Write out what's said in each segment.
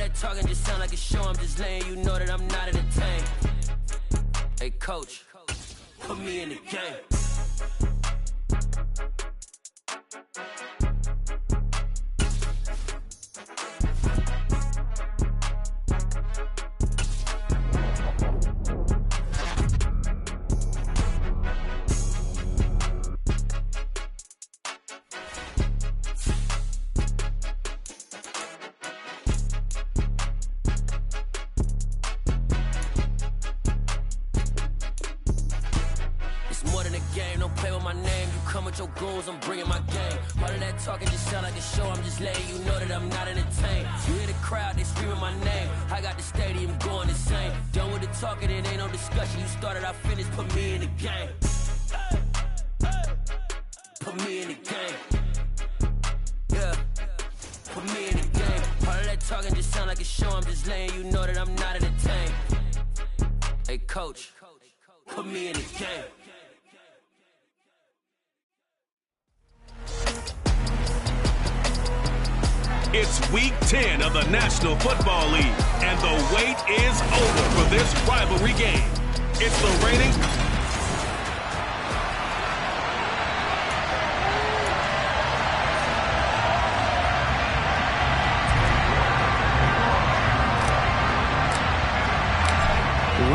that talking just sound like a show. I'm just letting you know that I'm not entertained. Hey, coach, put me in the game. Your goons, I'm bringing my game. All of that talking just sound like a show. I'm just letting you know that I'm not entertained. You hear the crowd, they screaming my name. I got the stadium going insane. Done with the talking, it ain't no discussion. You started, I finished, put me in the game. Put me in the game. Yeah, put me in the game. All of that talking just sound like a show. I'm just letting you know that I'm not entertained. Hey, coach, put me in the game. It's week 10 of the National Football League, and the wait is over for this rivalry game. It's the reigning...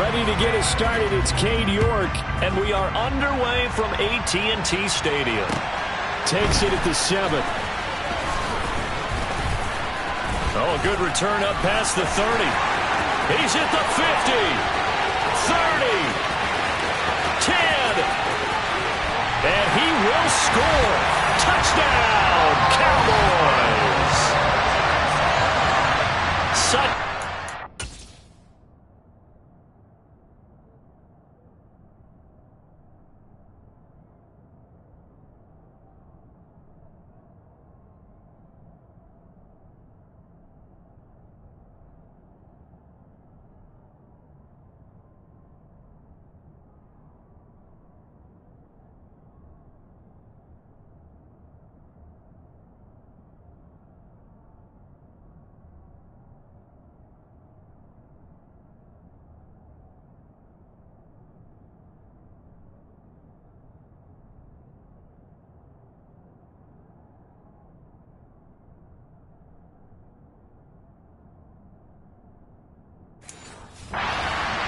Ready to get us started, it's Cade York, and we are underway from AT&T Stadium. Takes it at the 7th. Oh, a good return up past the 30. He's at the 50, 30, 10, and he will score. Touchdown, Cowboys!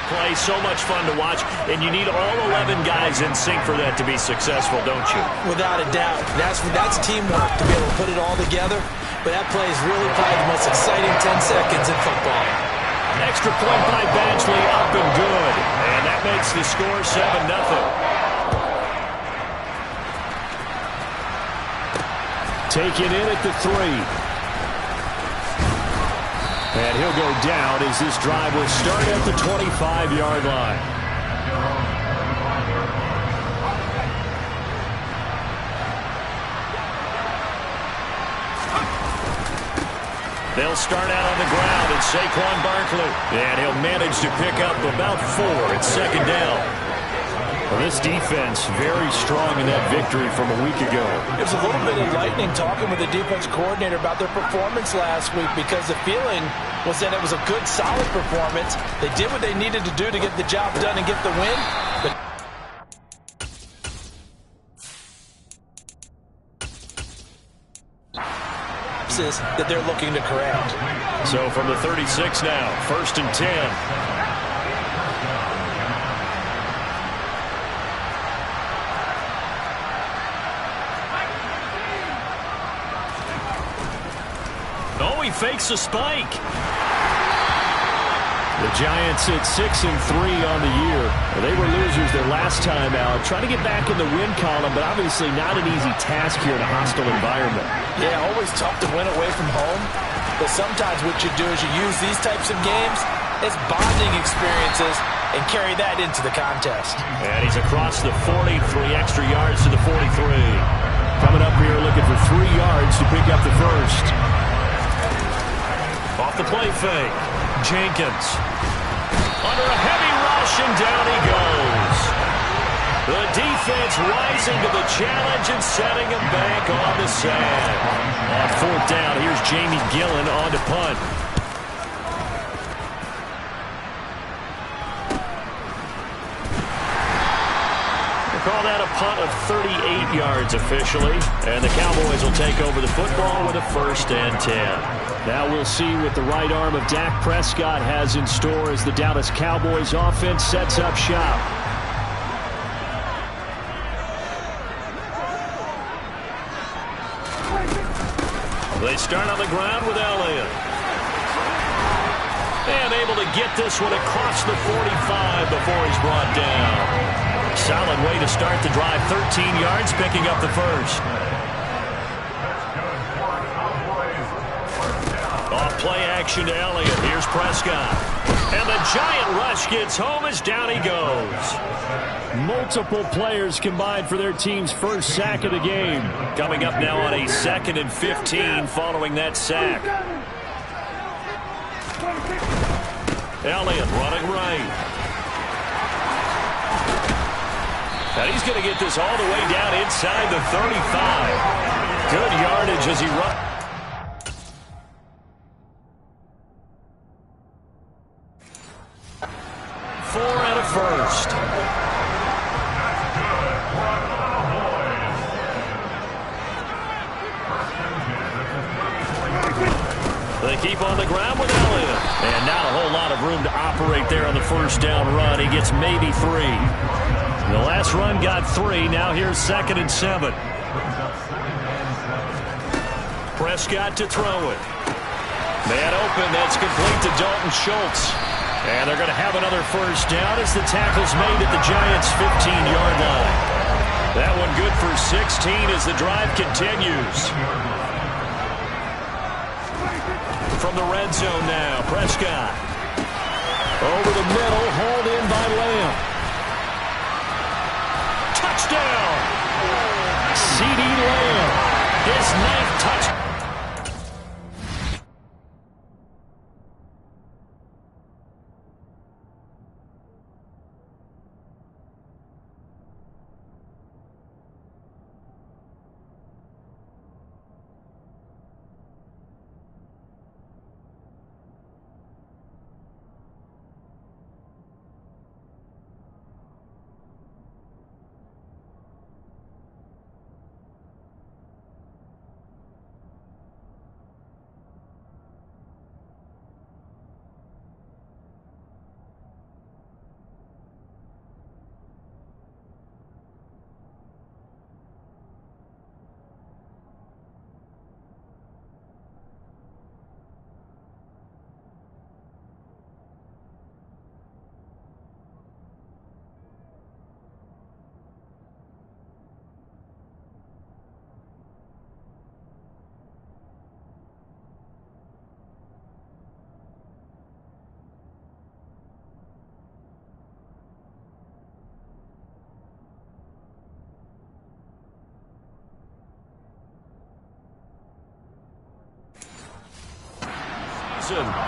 Play so much fun to watch, and you need all 11 guys in sync for that to be successful, don't you? Without a doubt. That's teamwork to be able to put it all together. But that play is really probably the most exciting 10 seconds in football. Extra point by Badgley, up and good. And that makes the score 7-0. Taken in at the 3. And he'll go down as this drive will start at the 25-yard line. They'll start out on the ground, and Saquon Barkley. And he'll manage to pick up about 4 at second down. Well, this defense very strong in that victory from a week ago. It was a little bit enlightening talking with the defense coordinator about their performance last week, because the feeling was that it was a good, solid performance. They did what they needed to do to get the job done and get the win. But that they're looking to correct. So from the 36 now, 1st and 10. Oh, he fakes a spike. The Giants at 6-3 on the year. Well, they were losers their last time out. Trying to get back in the win column, but obviously not an easy task here in a hostile environment. Yeah, always tough to win away from home. But sometimes what you do is you use these types of games as bonding experiences and carry that into the contest. And he's across the 40, 3 extra yards to the 43. Coming up here looking for 3 yards to pick up the first. Off the play fake. Jenkins. Under a heavy rush, and down he goes. The defense rising to the challenge and setting him back on the sand. On 4th down, here's Jamie Gillen on to punt. call that a punt of 38 yards officially. And the Cowboys will take over the football with a 1st and 10. Now we'll see what the right arm of Dak Prescott has in store as the Dallas Cowboys offense sets up shop. They start on the ground with Elliott. And able to get this one across the 45 before he's brought down. Solid way to start the drive. 13 yards, picking up the 1st. Off play action to Elliott. Here's Prescott. And the giant rush gets home as down he goes. Multiple players combined for their team's 1st sack of the game. Coming up now on a 2nd and 15 following that sack. Elliott running right. And he's going to get this all the way down inside the 35. Good yardage as he runs. 4 and a 1st. They keep on the ground with Elliott. And not a whole lot of room to operate there on the 1st down run. He gets maybe 3. The last run got 3. Now here's 2nd and 7. Prescott to throw it. Man open. That's complete to Dalton Schultz. And they're going to have another 1st down as the tackle's made at the Giants' 15-yard line. That one good for 16 as the drive continues. From the red zone now, Prescott. Over the middle, hauled in by Lamb. Touchdown! CeeDee Lamb, his 9th touchdown.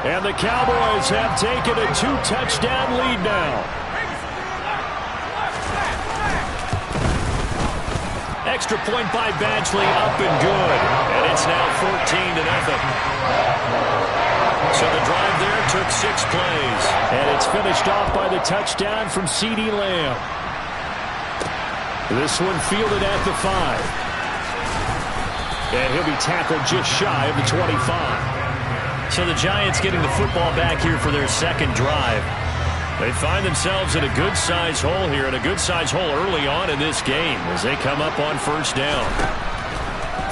And the Cowboys have taken a 2-touchdown lead now. Extra point by Badgley, up and good. And it's now 14-0. So the drive there took 6 plays. And it's finished off by the touchdown from CeeDee Lamb. This one fielded at the 5. And he'll be tackled just shy of the 25. So the Giants getting the football back here for their 2nd drive. They find themselves in a good-sized hole here, and a good-sized hole early on in this game as they come up on 1st down.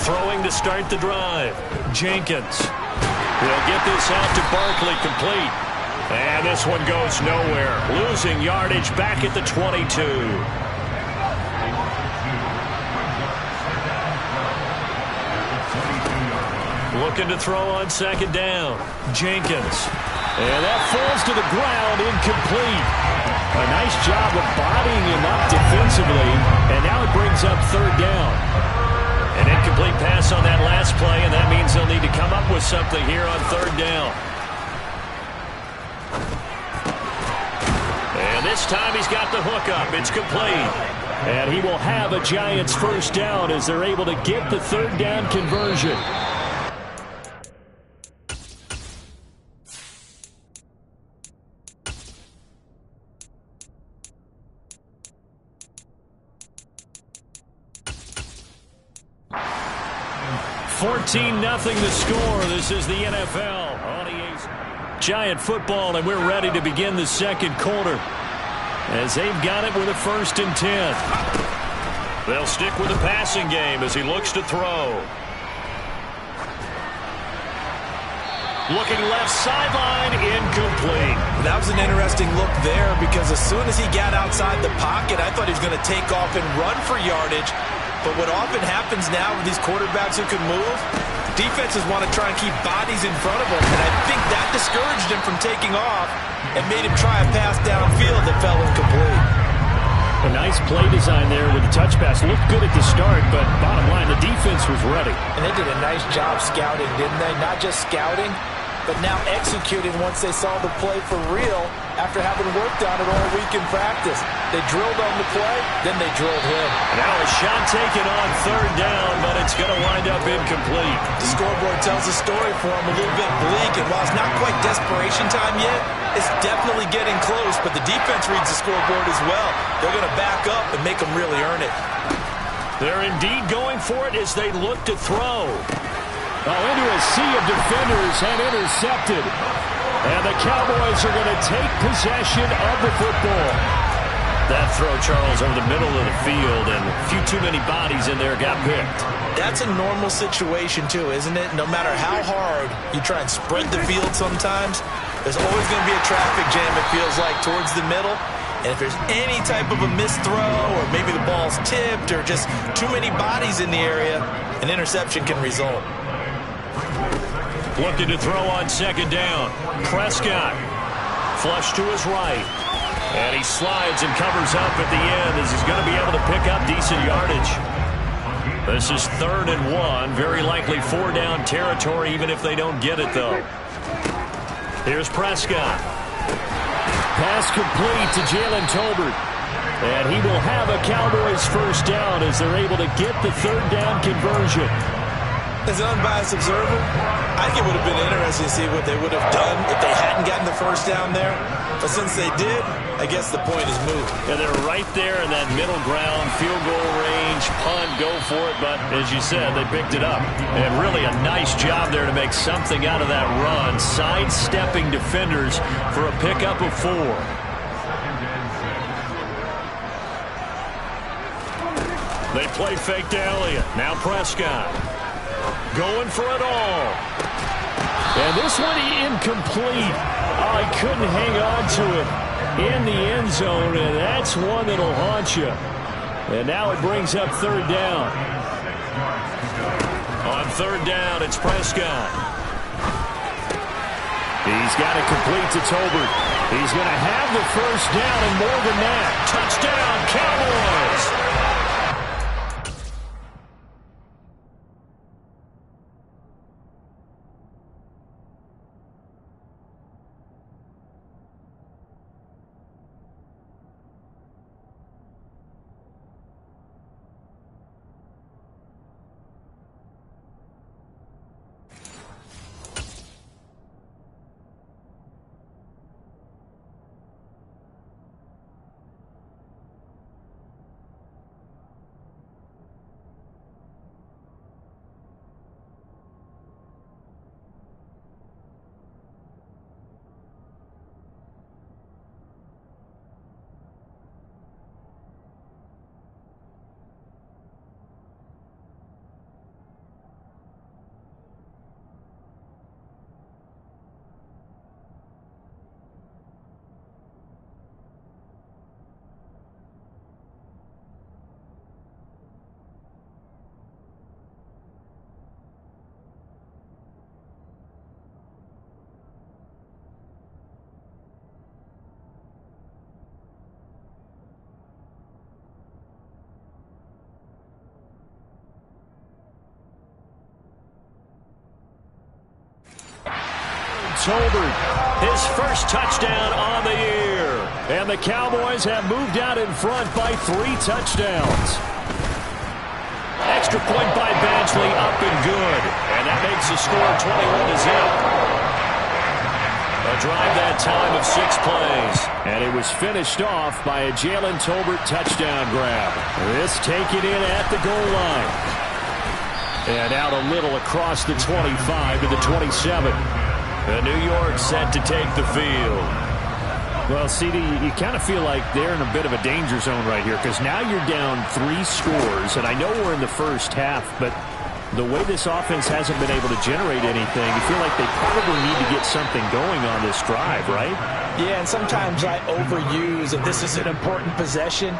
Throwing to start the drive. Jenkins. He'll get this out to Barkley complete. And this one goes nowhere. Losing yardage back at the 22. Looking to throw on 2nd down. Jenkins. And that falls to the ground, incomplete. A nice job of bodying him up defensively. And now it brings up 3rd down. An incomplete pass on that last play, and that means they'll need to come up with something here on 3rd down. And this time he's got the hook up. It's complete. And he will have a Giants 1st down as they're able to get the 3rd down conversion. 14-0 the score. This is the NFL on EA's Giant football, and we're ready to begin the second quarter as they've got it with a 1st and 10. They'll stick with the passing game as he looks to throw. Looking left sideline, incomplete. That was an interesting look there because as soon as he got outside the pocket, I thought he was going to take off and run for yardage. But what often happens now with these quarterbacks who can move, defenses want to try and keep bodies in front of them. And I think that discouraged him from taking off and made him try a pass downfield that fell incomplete. A nice play design there with the touch pass. Looked good at the start, but bottom line, the defense was ready. And they did a nice job scouting, didn't they? Not just scouting, but now executing once they saw the play for real after having worked on it all week in practice. They drilled on the play, then they drilled him. Now a shot taken on 3rd down, but it's going to wind up incomplete. The scoreboard tells a story for him, a little bit bleak, and while it's not quite desperation time yet, it's definitely getting close, but the defense reads the scoreboard as well. They're going to back up and make them really earn it. They're indeed going for it as they look to throw. Into a sea of defenders and intercepted. And the Cowboys are going to take possession of the football. That throw, Charles, over the middle of the field, and a few too many bodies in there got picked. That's a normal situation, too, isn't it? No matter how hard you try and spread the field sometimes, there's always going to be a traffic jam, it feels like, towards the middle. And if there's any type of a missed throw, or maybe the ball's tipped, or just too many bodies in the area, an interception can result. Looking to throw on 2nd down. Prescott. Flush to his right. And he slides and covers up at the end as he's going to be able to pick up decent yardage. This is 3rd and 1. Very likely 4-down territory, even if they don't get it, though. Here's Prescott. Pass complete to Jalen Tolbert. And he will have a Cowboys 1st down as they're able to get the 3rd down conversion. As an unbiased observer, I think it would have been interesting to see what they would have done if they hadn't gotten the 1st down there. But since they did, I guess the point is moved. Yeah, they're right there in that middle ground, field goal range, punt, go for it. But as you said, they picked it up. And really a nice job there to make something out of that run, sidestepping defenders for a pickup of 4. They play fake to Elliott. Now Prescott. Going for it all. And this one incomplete. Oh, he couldn't hang on to it in the end zone, and that's one that'll haunt you. And now it brings up 3rd down. On 3rd down, it's Prescott. He's got it complete to Tolbert. He's going to have the 1st down and more than that. Touchdown, Cowboys! Tolbert, his 1st touchdown on the year. And the Cowboys have moved out in front by 3 touchdowns. Extra point by Badgley, up and good. And that makes the score 21-0. A drive that time of 6 plays. And it was finished off by a Jalen Tolbert touchdown grab. This taken in at the goal line. And out a little across the 25 to the 27. And New York set to take the field. Well, CD, you kind of feel like they're in a bit of a danger zone right here because now you're down 3 scores, and I know we're in the first half, but the way this offense hasn't been able to generate anything, you feel like they probably need to get something going on this drive, right? Yeah, and sometimes I overuse that this is an important possession,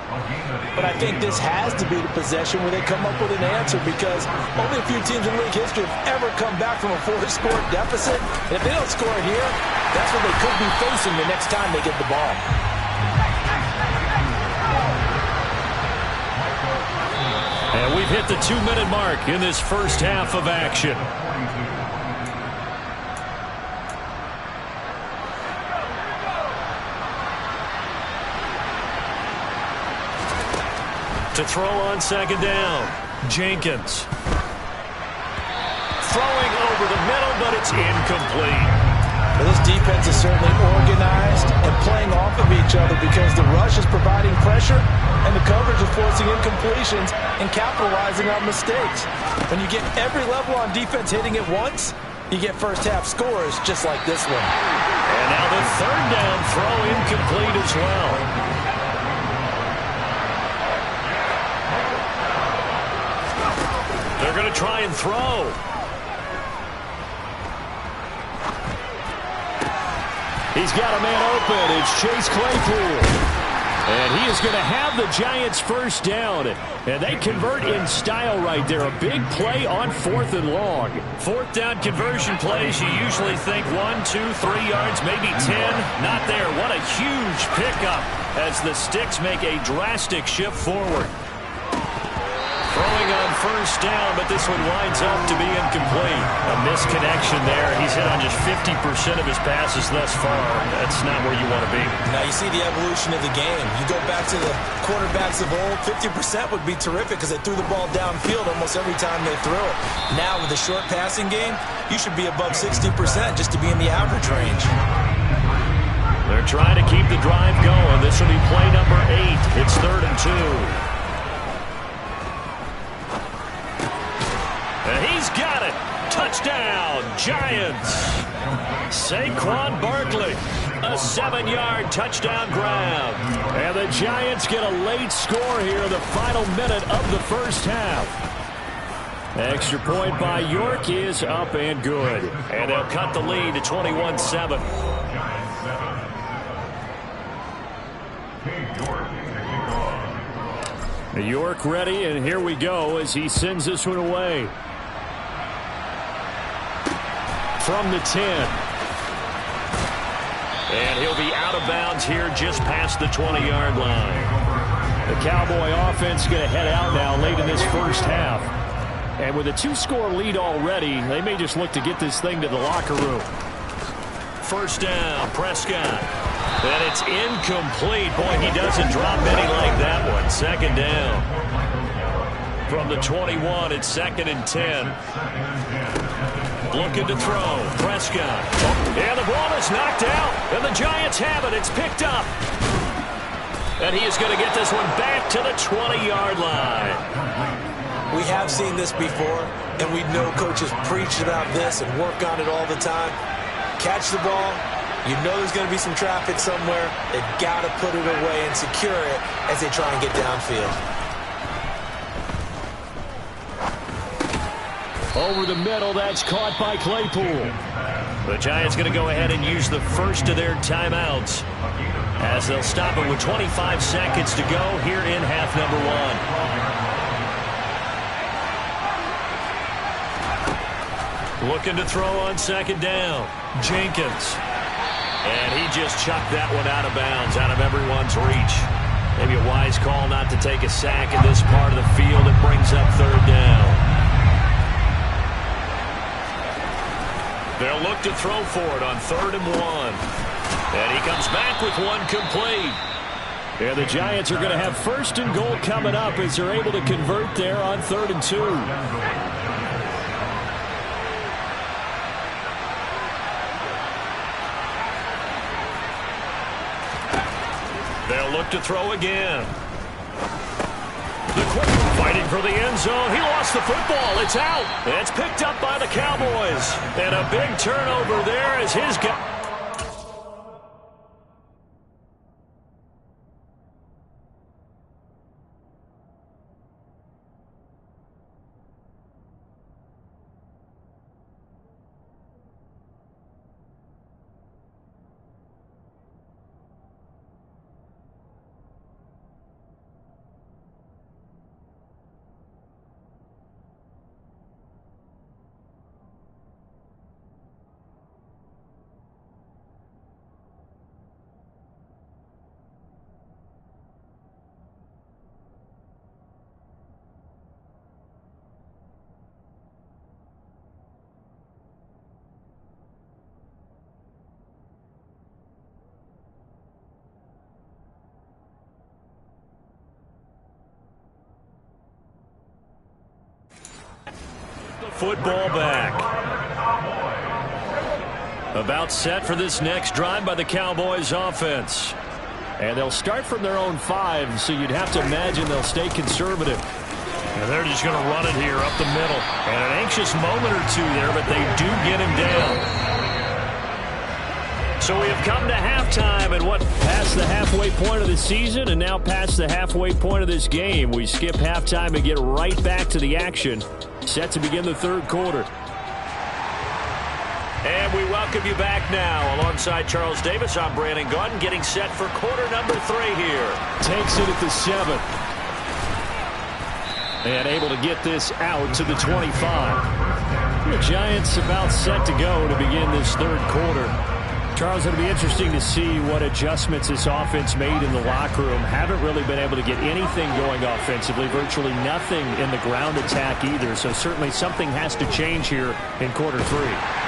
but I think this has to be the possession where they come up with an answer because only a few teams in league history have ever come back from a 4-score deficit. And if they don't score here, that's what they could be facing the next time they get the ball. And we've hit the 2-minute mark in this first half of action. To throw on second down, Jenkins. Throwing over the middle, but it's incomplete. Well, this defense is certainly organized and playing off of each other because the rush is providing pressure and the coverage is forcing incompletions and capitalizing on mistakes. When you get every level on defense hitting at once, you get first-half scores just like this one. And now the third down throw incomplete as well. They're going to try and throw. He's got a man open. It's Chase Claypool. And he is going to have the Giants first down. And they convert in style right there. A big play on 4th and long. Fourth down conversion plays, you usually think 1, 2, 3 yards, maybe 10. Not there. What a huge pickup as the Sticks make a drastic shift forward. Throwing on first down, but this one winds up to be incomplete. A misconnection there. He's hit on just 50% of his passes thus far. That's not where you want to be. Now you see the evolution of the game. You go back to the quarterbacks of old, 50% would be terrific because they threw the ball downfield almost every time they threw it. Now with the short passing game, you should be above 60% just to be in the average range. They're trying to keep the drive going. This will be play number 8. It's 3rd and 2. And he's got it. Touchdown, Giants. Saquon Barkley, a 7-yard touchdown grab. And the Giants get a late score here in the final minute of the first half. Extra point by York is up and good. And they'll cut the lead to 21-7. York ready, and here we go as he sends this one away. From the 10. And he'll be out of bounds here just past the 20-yard line. The Cowboy offense going to head out now late in this first half. And with a 2-score lead already, they may just look to get this thing to the locker room. First down, Prescott. And it's incomplete. Boy, he doesn't drop any like that one. Second down. From the 21, it's 2nd and 10. Looking to throw. Prescott. And the ball is knocked out. And the Giants have it. It's picked up. And he is going to get this one back to the 20-yard line. We have seen this before, and we know coaches preach about this and work on it all the time. Catch the ball. You know there's going to be some traffic somewhere. They've got to put it away and secure it as they try and get downfield. Over the middle, that's caught by Claypool. The Giants going to go ahead and use the first of their timeouts as they'll stop it with 25 seconds to go here in half number 1. Looking to throw on second down. Jenkins. And he just chucked that one out of bounds, out of everyone's reach. Maybe a wise call not to take a sack in this part of the field. It brings up third down. They'll look to throw for it on 3rd and 1. And he comes back with one complete. And the Giants are going to have 1st and goal coming up as they're able to convert there on 3rd and 2. They'll look to throw again. The quick Fighting for the end zone. He lost the football. It's out. It's picked up by the Cowboys. And a big turnover there as his guy. Football back. About set for this next drive by the Cowboys offense. And they'll start from their own 5, so you'd have to imagine they'll stay conservative. And they're just going to run it here up the middle. And an anxious moment or two there, but they do get him down. So we have come to halftime and past the halfway point of the season and now past the halfway point of this game. We skip halftime and get right back to the action. Set to begin the third quarter. And we welcome you back now. Alongside Charles Davis, I'm Brandon Gaudin, getting set for quarter number 3 here. Takes it at the 7. And able to get this out to the 25. The Giants about set to go to begin this third quarter. Charles, it'll be interesting to see what adjustments this offense made in the locker room. Haven't really been able to get anything going offensively, virtually nothing in the ground attack either. So certainly something has to change here in quarter 3.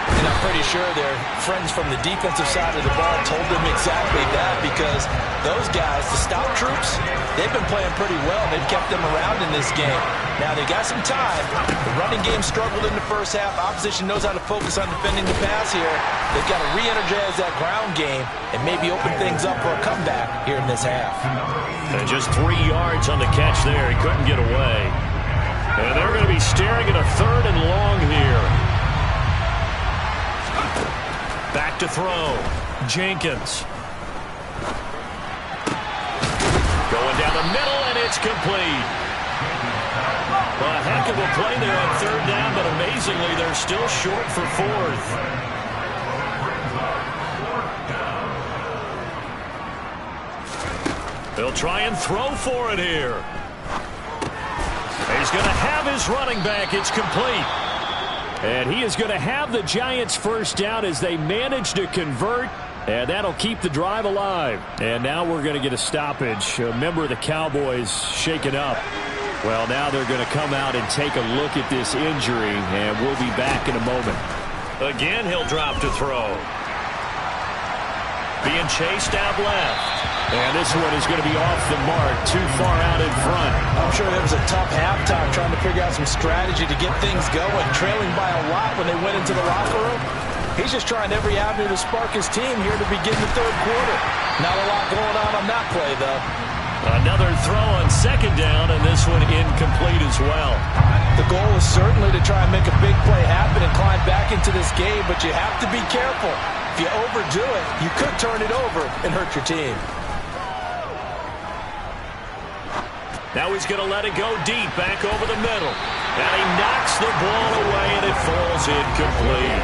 And I'm pretty sure their friends from the defensive side of the ball told them exactly that, because those guys, the stout troops, they've been playing pretty well. They've kept them around in this game. Now, they got some time. The running game struggled in the first half. Opposition knows how to focus on defending the pass here. They've got to re-energize that ground game and maybe open things up for a comeback here in this half. And just 3 yards on the catch there. He couldn't get away. And they're going to be staring at a 3rd and long here. Back to throw. Jenkins. Going down the middle, and it's complete. Well, a heck of a play there on 3rd down, but amazingly, they're still short for 4th. They'll try and throw for it here. He's going to have his running back. It's complete. And he is going to have the Giants first down as they manage to convert. And that'll keep the drive alive. And now we're going to get a stoppage. A member of the Cowboys shaken up. Well, now they're going to come out and take a look at this injury. And we'll be back in a moment. Again, he'll drop to throw. Being chased out left. And this one is going to be off the mark, too far out in front. I'm sure it was a tough halftime trying to figure out some strategy to get things going, trailing by a lot when they went into the locker room. He's just trying every avenue to spark his team here to begin the third quarter. Not a lot going on that play, though. Another throw on 2nd down, and this one incomplete as well. The goal is certainly to try and make a big play happen and climb back into this game, but you have to be careful. If you overdo it, you could turn it over and hurt your team. Now he's going to let it go deep, back over the middle. And he knocks the ball away, and it falls incomplete.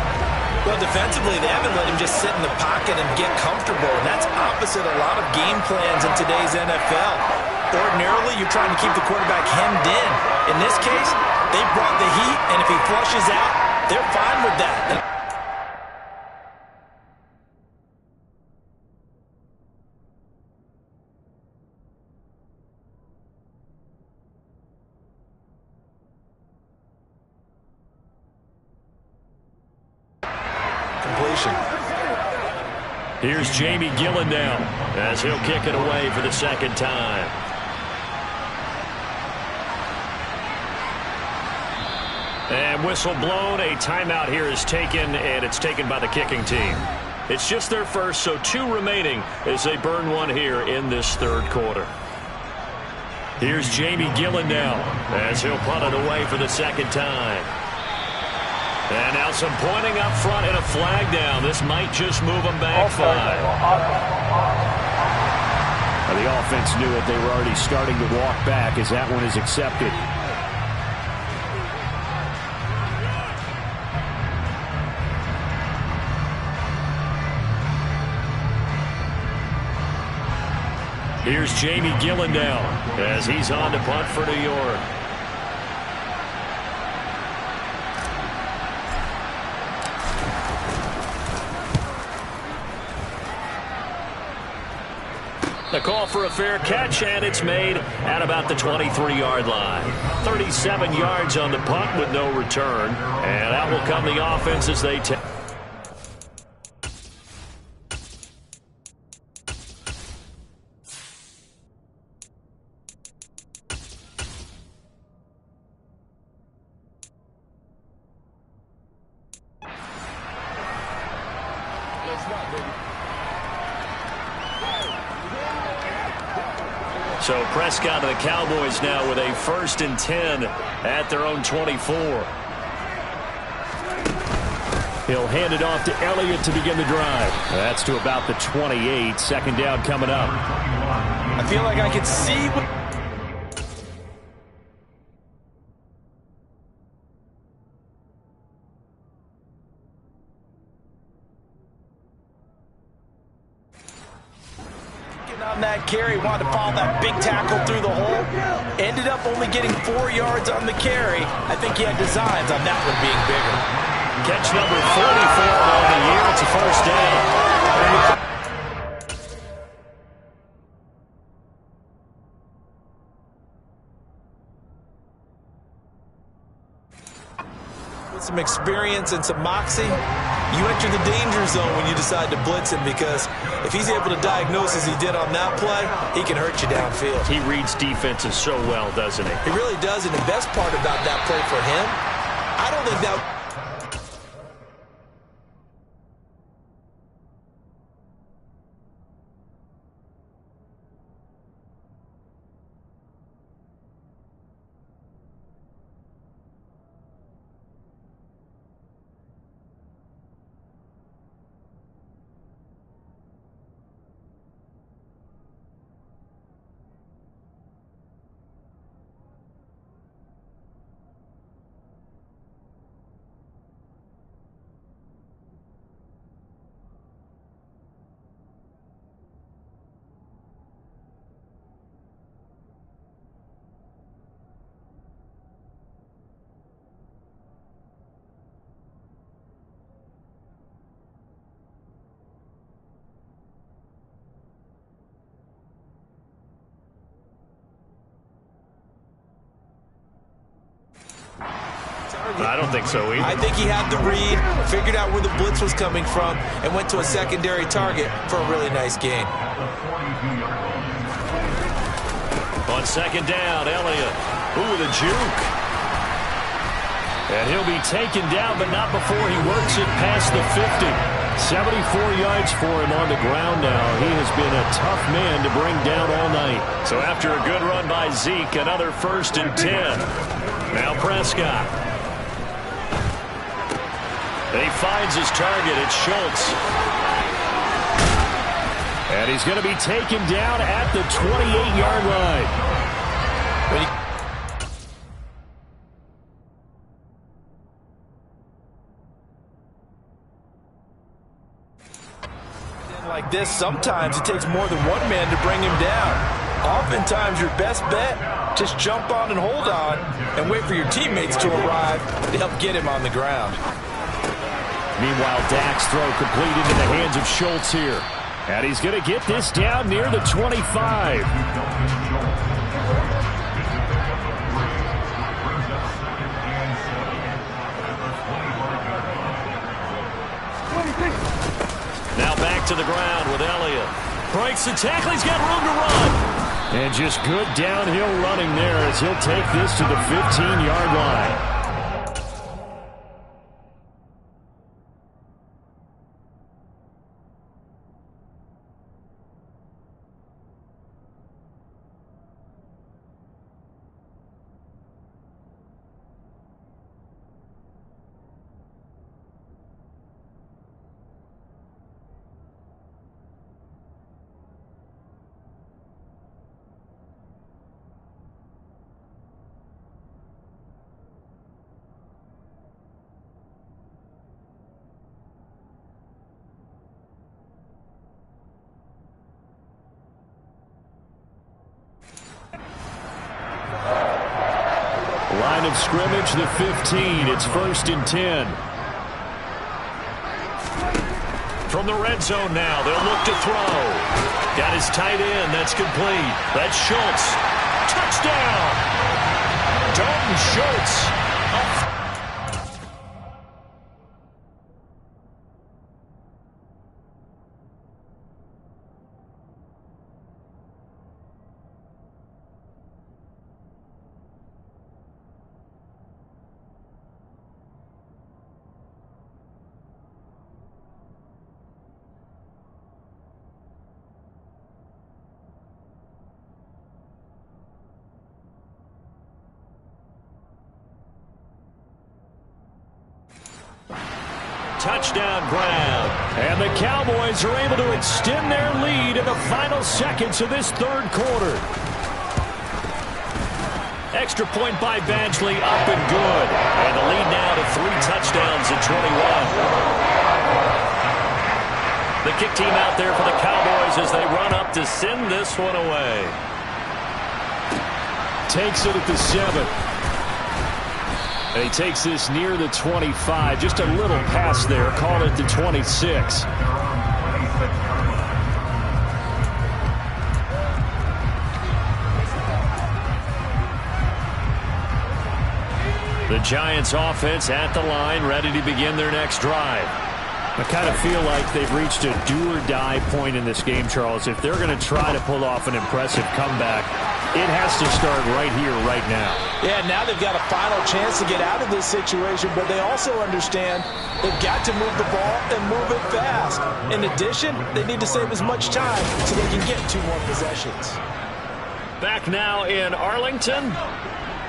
Well, defensively, they haven't let him just sit in the pocket and get comfortable, and that's opposite a lot of game plans in today's NFL. Ordinarily, you're trying to keep the quarterback hemmed in. In this case, they brought the heat, and if he flushes out, they're fine with that. Here's Jamie Gillen now as he'll kick it away for the 2nd time. And whistle blown. A timeout here is taken, and it's taken by the kicking team. It's just their first, so 2 remaining as they burn one here in this third quarter. Here's Jamie Gillen now as he'll punt it away for the second time. And now some pointing up front and a flag down. This might just move them back 5. The offense knew it. They were already starting to walk back as that one is accepted. Here's Jamie Gillen now as he's on to punt for New York. The call for a fair catch, and it's made at about the 23-yard line. 37 yards on the punt with no return, and out will come the offense as they take. So Prescott to the Cowboys now with a 1st and 10 at their own 24. He'll hand it off to Elliott to begin the drive. That's to about the 28. Second down coming up. I feel like I can see on that carry, wanted to follow that big tackle through the hole. Ended up only getting 4 yards on the carry. I think he had designs on that one being bigger. Catch number 44 on the year. It's a first down. With some experience and some moxie, you enter the danger zone when you decide to blitz him, because if he's able to diagnose as he did on that play, he can hurt you downfield. He reads defenses so well, doesn't he? He really does, and the best part about that play for him, I don't think that... I don't think so either. I think he had the read, figured out where the blitz was coming from, and went to a secondary target for a really nice gain. On second down, Elliott. Ooh, with a juke. And he'll be taken down, but not before he works it past the 50. 74 yards for him on the ground now. He has been a tough man to bring down all night. So after a good run by Zeke, another 1st and 10. Now Prescott. He finds his target. It's Schultz. And he's going to be taken down at the 28-yard line. Like this, sometimes it takes more than one man to bring him down. Oftentimes, your best bet, just jump on and hold on and wait for your teammates to arrive to help get him on the ground. Meanwhile, Dak's throw complete into the hands of Schultz here. And he's going to get this down near the 25. Now back to the ground with Elliott. Breaks the tackle. He's got room to run. And just good downhill running there as he'll take this to the 15-yard line. Line of scrimmage, the 15. It's 1st and 10. From the red zone now, they'll look to throw. Got his tight end. That's complete. That's Schultz. Touchdown! Dalton Schultz. Touchdown grab. And the Cowboys are able to extend their lead in the final seconds of this third quarter. Extra point by Badgley, up and good. And the lead now to 3 touchdowns at 21. The kick team out there for the Cowboys as they run up to send this one away. Takes it at the 7. And he takes this near the 25. Just a little pass there. Call it the 26. The Giants offense at the line, ready to begin their next drive. I kind of feel like they've reached a do-or-die point in this game, Charles. If they're going to try to pull off an impressive comeback, it has to start right here, right now. Yeah, now they've got a final chance to get out of this situation, but they also understand they've got to move the ball and move it fast. In addition, they need to save as much time so they can get 2 more possessions. Back now in Arlington.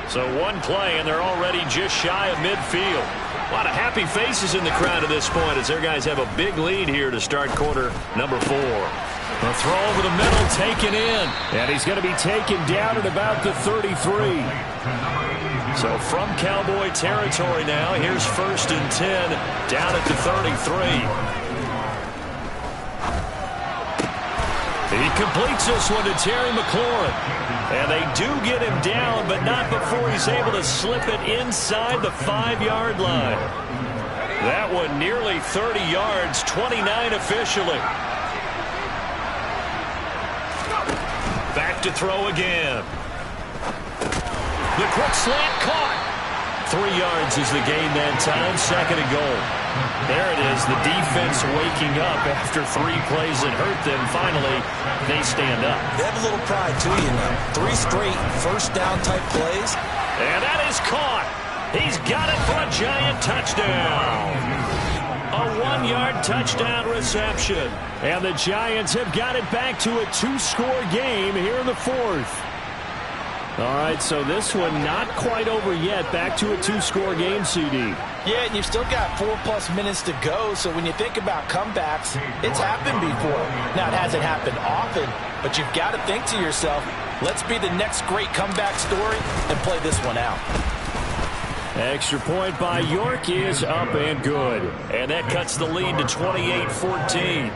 So one play, and they're already just shy of midfield. A lot of happy faces in the crowd at this point as their guys have a big lead here to start quarter number 4. The throw over the middle, taken in. And he's going to be taken down at about the 33. So from Cowboy territory now, here's 1st and 10 down at the 33. He completes this one to Terry McLaurin. And they do get him down, but not before he's able to slip it inside the 5-yard line. That one nearly 30 yards, 29 officially. Back to throw again. The quick slant caught. 3 yards is the gain that time, 2nd and goal. There it is, the defense waking up after 3 plays that hurt them. Finally, they stand up. They have a little pride, too, you know. 3 straight first-down type plays. And that is caught. He's got it for a Giant touchdown. A 1-yard touchdown reception. And the Giants have got it back to a 2-score game here in the 4th. All right, so this one not quite over yet. Back to a 2-score game, CD. Yeah, and you've still got 4+ minutes to go, so when you think about comebacks, it's happened before. Now, it hasn't happened often, but you've got to think to yourself, let's be the next great comeback story and play this one out. Extra point by York is up and good. And that cuts the lead to 28-14.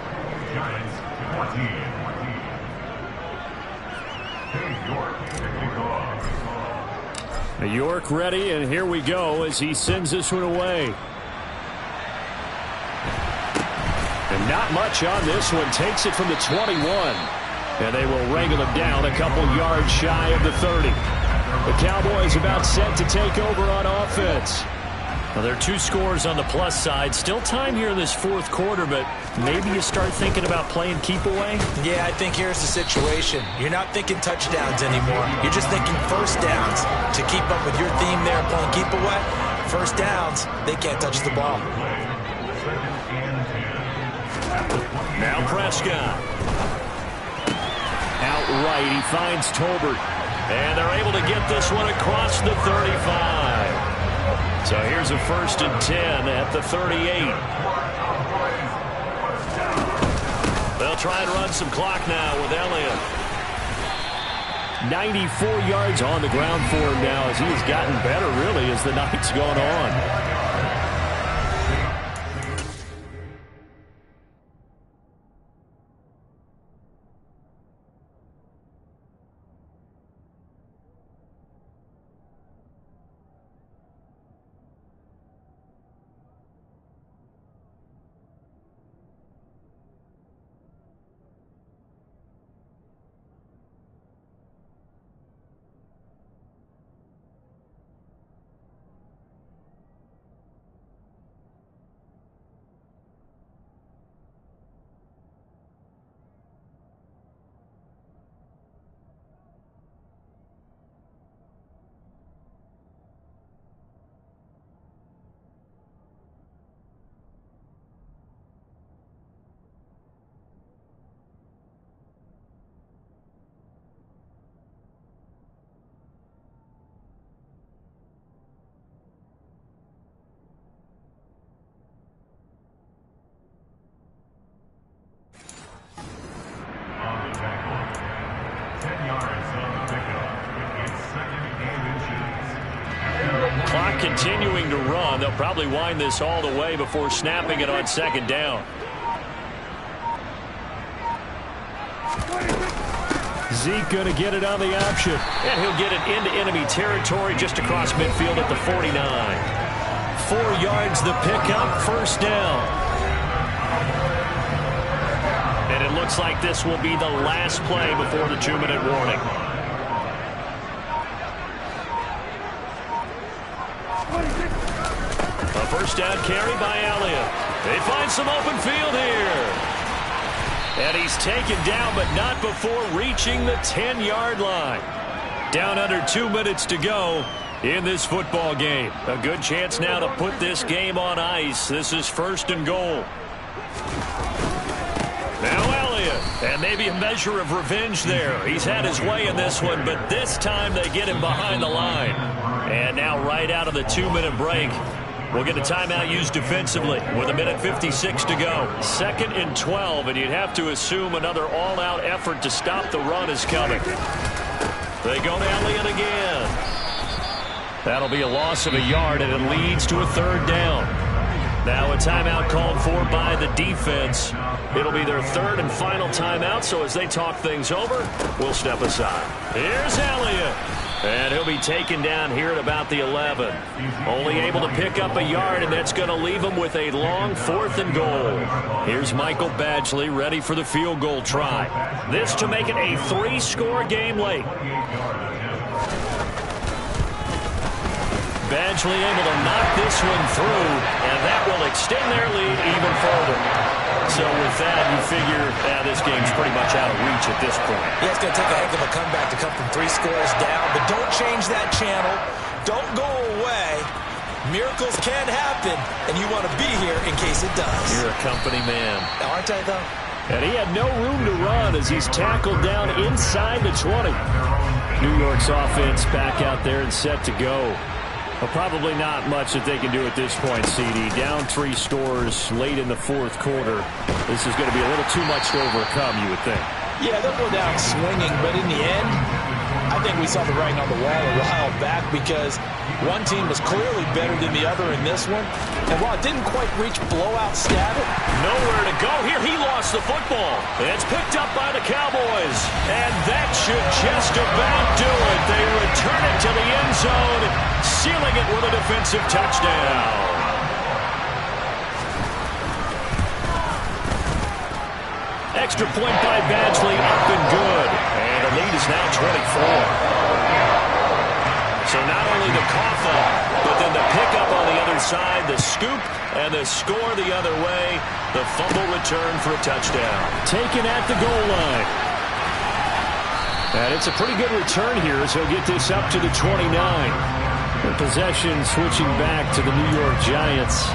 York ready, and here we go as he sends this one away. And not much on this one. Takes it from the 21. And they will wrangle him down a couple yards shy of the 30. The Cowboys about set to take over on offense. Well, there are 2 scores on the plus side. Still time here in this 4th quarter, but maybe you start thinking about playing keep away? Yeah, I think here's the situation. You're not thinking touchdowns anymore. You're just thinking first downs. To keep up with your theme there, playing keep away, first downs, they can't touch the ball. Now Prescott. Outright, he finds Tolbert. And they're able to get this one across the 35. So here's a 1st and 10 at the 38. They'll try and run some clock now with Elliott. 94 yards on the ground for him now as he's gotten better, really, as the night's gone on. continuing to run. They'll probably wind this all the way before snapping it on second down. Zeke going to get it on the option. And he'll get it into enemy territory just across midfield at the 49. 4 yards the pickup, first down. And it looks like this will be the last play before the 2-minute warning. A first down carry by Elliott. They find some open field here. And he's taken down, but not before reaching the 10-yard line. Down under 2 minutes to go in this football game. A good chance now to put this game on ice. This is first and goal. Now Elliott, and maybe a measure of revenge there. He's had his way in this one, but this time they get him behind the line. And now right out of the 2-minute break, we'll get a timeout used defensively with 1:56 to go. 2nd and 12, and you'd have to assume another all-out effort to stop the run is coming. They go to Elliott again. That'll be a loss of a yard, and it leads to a 3rd down. Now a timeout called for by the defense. It'll be their 3rd and final timeout, so as they talk things over, we'll step aside. Here's Elliott. And he'll be taken down here at about the 11. Only able to pick up a yard, and that's going to leave him with a long 4th and goal. Here's Michael Badgley ready for the field goal try. This to make it a 3-score game late. Badgley able to knock this one through, and that will extend their lead even further. So with that, you figure this game's pretty much out of reach at this point. Yeah, it's going to take a heck of a comeback to come from 3 scores down, but don't change that channel. Don't go away. Miracles can happen, and you want to be here in case it does. You're a company man. Aren't I, though? And he had no room to run as he's tackled down inside the 20. New York's offense back out there and set to go. Well, probably not much that they can do at this point, CD. Down 3 scores late in the 4th quarter. This is going to be a little too much to overcome, you would think. Yeah, they'll go down swinging, but in the end, I think we saw the writing on the wall a while back because one team was clearly better than the other in this one. And while it didn't quite reach blowout status, nowhere to go here. He lost the football. It's picked up by the Cowboys. And that should just about do it. They return it to the end zone, sealing it with a defensive touchdown. Extra point by Badgley, up and good. And the lead is now 24. So not only the cough up, but then the pickup on the other side, the scoop, and the score the other way. The fumble return for a touchdown. Taken at the goal line. And it's a pretty good return here as he'll get this up to the 29. The possession switching back to the New York Giants.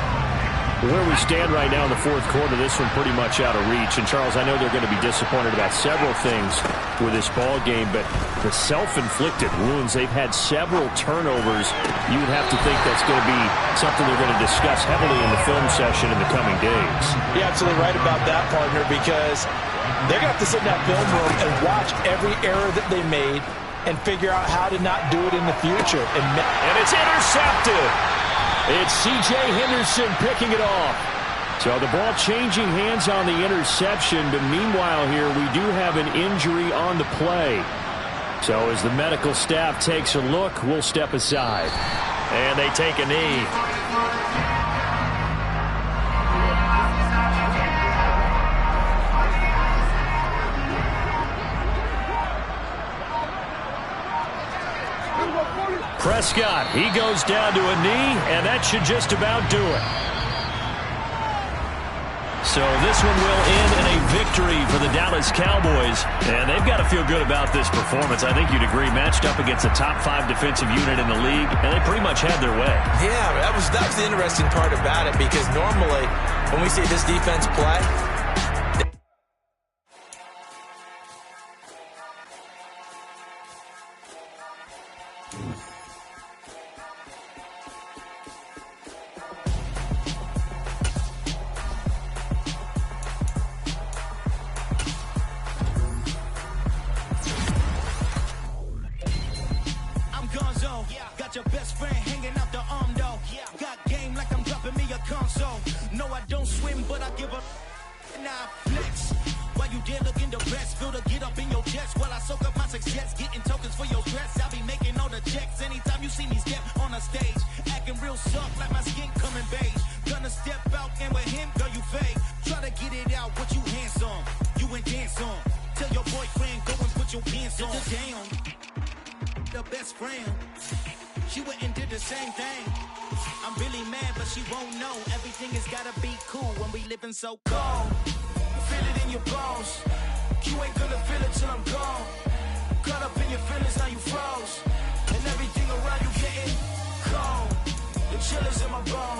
Where we stand right now in the 4th quarter, this one pretty much out of reach. And, Charles, I know they're going to be disappointed about several things with this ball game, but the self-inflicted wounds, they've had several turnovers. You would have to think that's going to be something they're going to discuss heavily in the film session in the coming days. You're absolutely right about that, partner, because they're going to have to sit in that film room and watch every error that they made and figure out how to not do it in the future. And it's intercepted. It's C.J. Henderson picking it off. So the ball changing hands on the interception, but meanwhile here we do have an injury on the play. So as the medical staff takes a look, we'll step aside. And they take a knee. Prescott, he goes down to a knee, and that should just about do it. So this one will end in a victory for the Dallas Cowboys, and they've got to feel good about this performance. I think you'd agree, matched up against a top 5 defensive unit in the league, and they pretty much had their way. Yeah, that was the interesting part about it, because normally when we see this defense play, Got your best friend hanging out the arm, though. when I flex. While you there looking the best, feel the get up in your chest while I soak up my success, getting tokens for your stress. I'll be making all the checks anytime you see me step on a stage, acting real soft like my skin coming beige. Gonna step out and with him, girl, you fake. Try to get it out, what you handsome, you ain't dance on. Tell your boyfriend, go and put your pants on. Down, the best friend, she went and did the same thing. I'm really mad, but she won't know. Everything has gotta be cool when we living so cold. Feel it in your bones. You ain't gonna feel it till I'm gone. Caught up in your feelings, now you froze. And everything around you getting cold. The chill is in my bones.